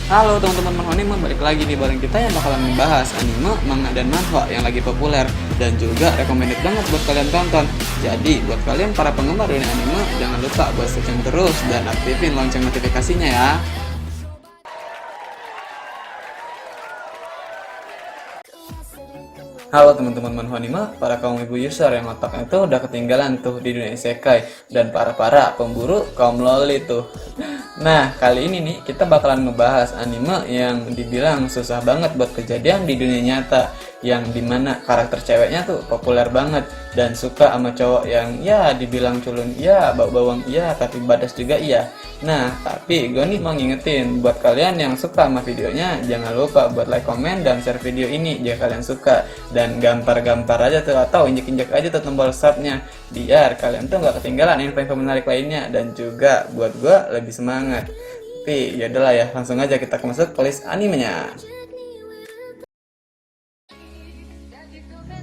Halo teman-teman Manhwa, balik lagi nih bareng kita yang bakalan membahas anime, manga, dan manhwa yang lagi populer dan juga recommended banget buat kalian tonton. Jadi buat kalian para penggemar dunia anime, jangan lupa buat searching terus dan aktifin lonceng notifikasinya ya. Halo teman-teman Manhwa, para kaum ibu user yang otaknya tuh udah ketinggalan tuh di dunia isekai dan para pemburu kaum loli tuh. Nah, kali ini nih kita bakalan ngebahas anime yang dibilang susah banget buat kejadian di dunia nyata, yang dimana karakter ceweknya tuh populer banget dan suka sama cowok yang ya dibilang culun iya, bau-bawang iya, tapi badas juga iya. Nah, tapi gue nih mau ngingetin buat kalian yang suka sama videonya, jangan lupa buat like, komen, dan share video ini jika kalian suka. Dan gampar-gampar aja tuh atau injek-injek aja tuh tombol subnya, biar kalian tuh nggak ketinggalan info-info menarik lainnya dan juga buat gue lebih semangat. Tapi yaudahlah ya, langsung aja kita masuk ke list animenya.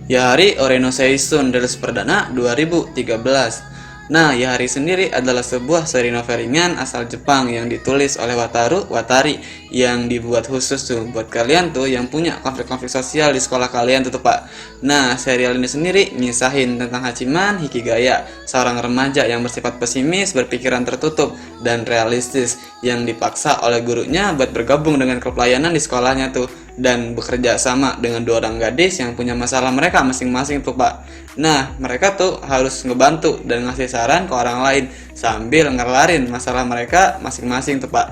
Yahari Oreno Seishun Deluxe Perdana 2013. Nah, Yahari sendiri adalah sebuah seri novel ringan asal Jepang yang ditulis oleh Wataru Watari, yang dibuat khusus tuh buat kalian tuh yang punya konflik-konflik sosial di sekolah kalian tuh Pak. Nah, serial ini sendiri ngisahin tentang Hachiman Hikigaya, seorang remaja yang bersifat pesimis, berpikiran tertutup, dan realistis yang dipaksa oleh gurunya buat bergabung dengan klub pelayanan di sekolahnya tuh dan bekerja sama dengan dua orang gadis yang punya masalah mereka masing-masing tuh Pak. Nah, mereka tuh harus ngebantu dan ngasih saran ke orang lain sambil ngelarin masalah mereka masing-masing tuh Pak.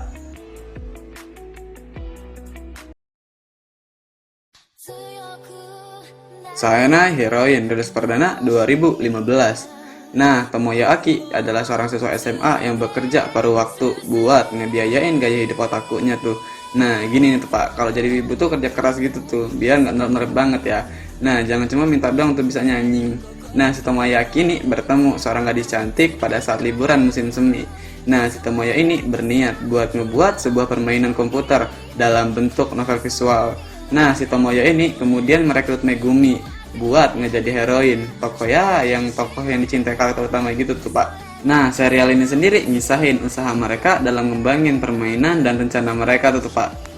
Sayana Heroine Deluxe Perdana 2015. Nah, Tomoya Aki adalah seorang siswa SMA yang bekerja paruh waktu buat ngebiayain gaya hidup otakunya tuh. Nah, gini nih tuh Pak, kalau jadi ibu tuh kerja keras gitu tuh, biar nggak nerd banget ya. Nah, jangan cuma minta doang tuh bisa nyanyi. Nah, si Tomoya Aki nih bertemu seorang gadis cantik pada saat liburan musim semi. Nah, si Tomoya ini berniat buat ngebuat sebuah permainan komputer dalam bentuk novel visual. Nah, si Tomoya ini kemudian merekrut Megumi buat ngejadi heroin. Pokoknya yang tokoh yang dicintai karakter utama gitu tuh Pak. Nah, serial ini sendiri ngisahin usaha mereka dalam ngembangin permainan dan rencana mereka tuh Pak.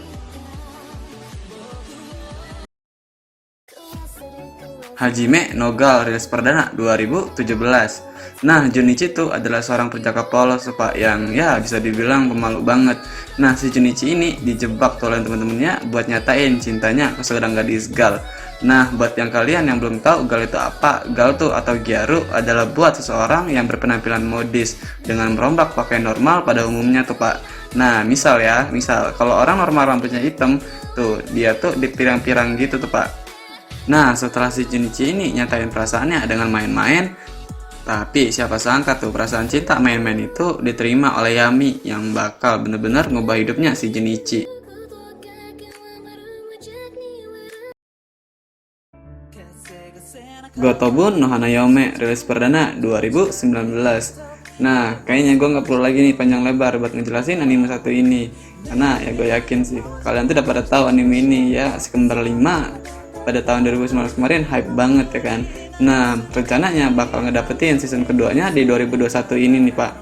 Hajime no Gal rilis perdana 2017. Nah, Junichi itu adalah seorang percakap polos Pak yang ya bisa dibilang pemalu banget. Nah, si Junichi ini dijebak oleh teman-temannya buat nyatain cintanya ke seorang gadis Gal. Nah, buat yang kalian yang belum tahu Gal itu apa, Gal tuh atau Gyaru adalah buat seseorang yang berpenampilan modis dengan merombak pakaian normal pada umumnya tuh Pak. Nah, misal kalau orang normal rambutnya hitam tuh, dia tuh dipirang-pirang gitu tuh Pak. Nah, setelah si Junichi ini nyatain perasaannya dengan main-main, tapi siapa sangka tuh perasaan cinta main-main itu diterima oleh Yami yang bakal bener-bener ngubah hidupnya si Junichi. Gotobun no Hanayome rilis perdana 2019. Nah, kayaknya gue nggak perlu lagi nih panjang lebar buat ngejelasin anime satu ini, karena ya gue yakin sih kalian tuh udah pada tahu anime ini ya, Sekembar 5 pada tahun 2019 kemarin hype banget ya kan. Nah, rencananya bakal ngedapetin season keduanya di 2021 ini nih Pak.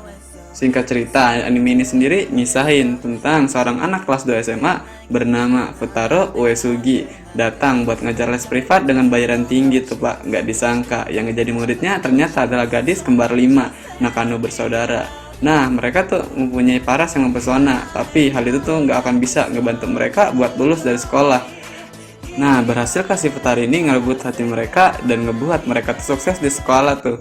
Singkat cerita, anime ini sendiri ngisahin tentang seorang anak kelas 2 SMA bernama Futaro Uesugi datang buat ngajar les privat dengan bayaran tinggi tuh Pak. Nggak disangka yang jadi muridnya ternyata adalah gadis kembar 5 Nakano bersaudara. Nah, mereka tuh mempunyai paras yang mempesona, tapi hal itu tuh nggak akan bisa ngebantu mereka buat lulus dari sekolah. Nah, berhasil kasih Futari ini ngerebut hati mereka dan ngebuat mereka tuh sukses di sekolah tuh.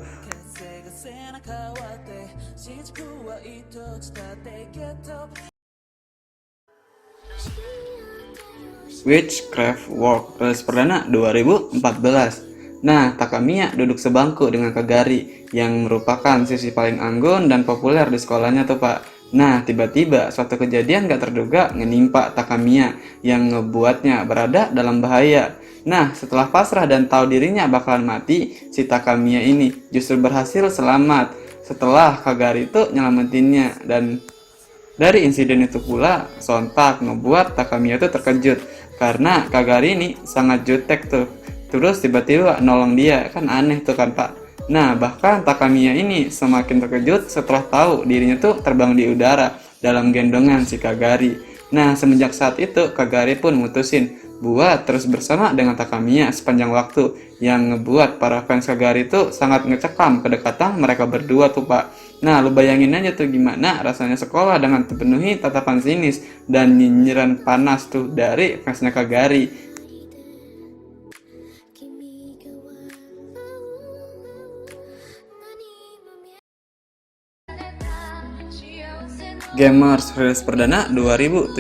Witchcraft Work rilis perdana 2014. Nah, Takamiya duduk sebangku dengan Kagari yang merupakan sisi paling anggun dan populer di sekolahnya tuh Pak. Nah, tiba-tiba suatu kejadian gak terduga menimpa Takamiya yang ngebuatnya berada dalam bahaya. Nah, setelah pasrah dan tahu dirinya bakalan mati, si Takamiya ini justru berhasil selamat setelah Kagari itu nyelamatinnya. Dan dari insiden itu pula sontak ngebuat Takamiya itu terkejut karena Kagari ini sangat jutek tuh. Terus tiba-tiba nolong dia, kan aneh tuh kan Pak. Nah, bahkan Takamiya ini semakin terkejut setelah tahu dirinya tuh terbang di udara dalam gendongan si Kagari. Nah, semenjak saat itu, Kagari pun mutusin buat terus bersama dengan Takamiya sepanjang waktu, yang ngebuat para fans Kagari itu sangat ngecekam kedekatan mereka berdua tuh, Pak. Nah, lu bayangin aja tuh gimana rasanya sekolah dengan dipenuhi tatapan sinis dan nyinyiran panas tuh dari fansnya Kagari. Gamers rilis perdana 2017.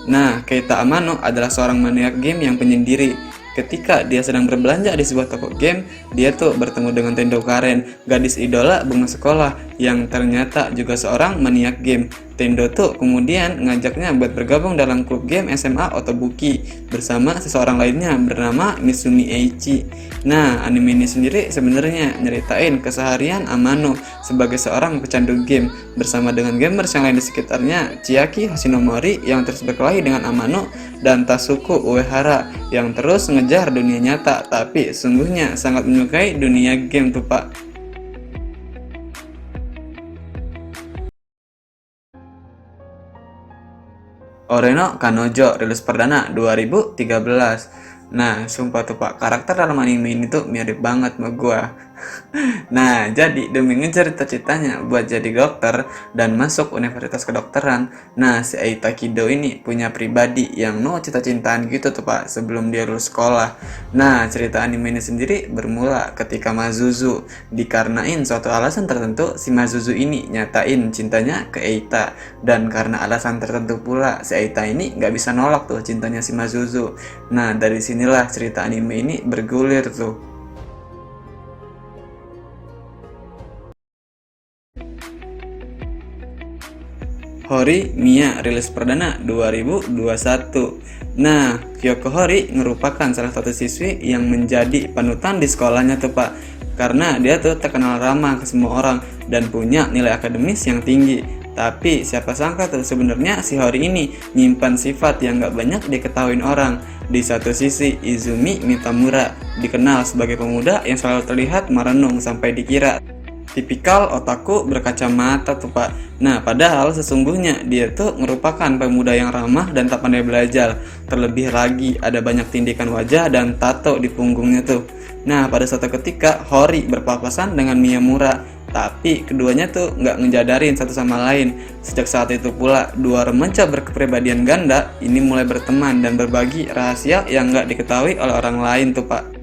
Nah, Keita Amano adalah seorang maniak game yang penyendiri. Ketika dia sedang berbelanja di sebuah toko game, dia tuh bertemu dengan Tendo Karen, gadis idola bunga sekolah yang ternyata juga seorang maniak game. Tendo tuh kemudian ngajaknya buat bergabung dalam klub game SMA Otobuki bersama seseorang lainnya bernama Misumi Eiichi. Nah, anime ini sendiri sebenarnya nyeritain keseharian Amano sebagai seorang pecandu game bersama dengan gamers yang lain di sekitarnya, Chiaki Hashinomori yang terus berkelahi dengan Amano dan Tasuku Uehara yang terus ngejar dunia nyata tapi sungguhnya sangat menyukai dunia game tuh, Pak. Oreno Kanojo rilis perdana 2013. Nah, sumpah tuh Pak, karakter dalam anime ini tuh mirip banget sama gua. Nah, jadi demi ngejar cita-citanya buat jadi dokter dan masuk universitas kedokteran, nah si Eita Kido ini punya pribadi yang no cita-citaan gitu tuh Pak sebelum dia lulus sekolah. Nah, cerita anime ini sendiri bermula ketika Mazuzu dikarenain suatu alasan tertentu si Mazuzu ini nyatain cintanya ke Eita, dan karena alasan tertentu pula si Eita ini nggak bisa nolak tuh cintanya si Mazuzu. Nah, dari sinilah cerita anime ini bergulir tuh. Hori Mia rilis perdana 2021. Nah, Kyoko Hori merupakan salah satu siswi yang menjadi panutan di sekolahnya tuh Pak. Karena dia tuh terkenal ramah ke semua orang dan punya nilai akademis yang tinggi. Tapi siapa sangka tuh sebenarnya si Hori ini nyimpan sifat yang gak banyak diketahuin orang. Di satu sisi, Izumi Mitamura dikenal sebagai pemuda yang selalu terlihat merenung sampai dikira tipikal otaku berkacamata tuh Pak. Nah, padahal sesungguhnya dia tuh merupakan pemuda yang ramah dan tak pandai belajar. Terlebih lagi ada banyak tindikan wajah dan tato di punggungnya tuh. Nah, pada suatu ketika Hori berpapasan dengan Miyamura, tapi keduanya tuh nggak ngejadarin satu sama lain. Sejak saat itu pula, dua remaja berkepribadian ganda ini mulai berteman dan berbagi rahasia yang nggak diketahui oleh orang lain tuh Pak.